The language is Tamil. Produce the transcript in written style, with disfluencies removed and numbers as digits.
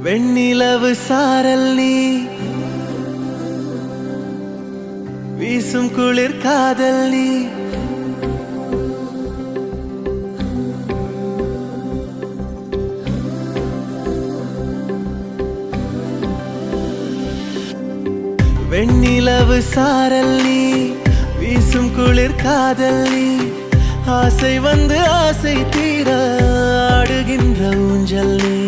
வெண்ணிலவு சாரல் நீ வீசும் குளிர் காதல் நீ வெண்ணிலவு சாரல் நீ வீசும் குளிர் காதல் நீ ஆசை வந்து ஆசை தீர ஆடுகின்ற ஊஞ்சல் நீ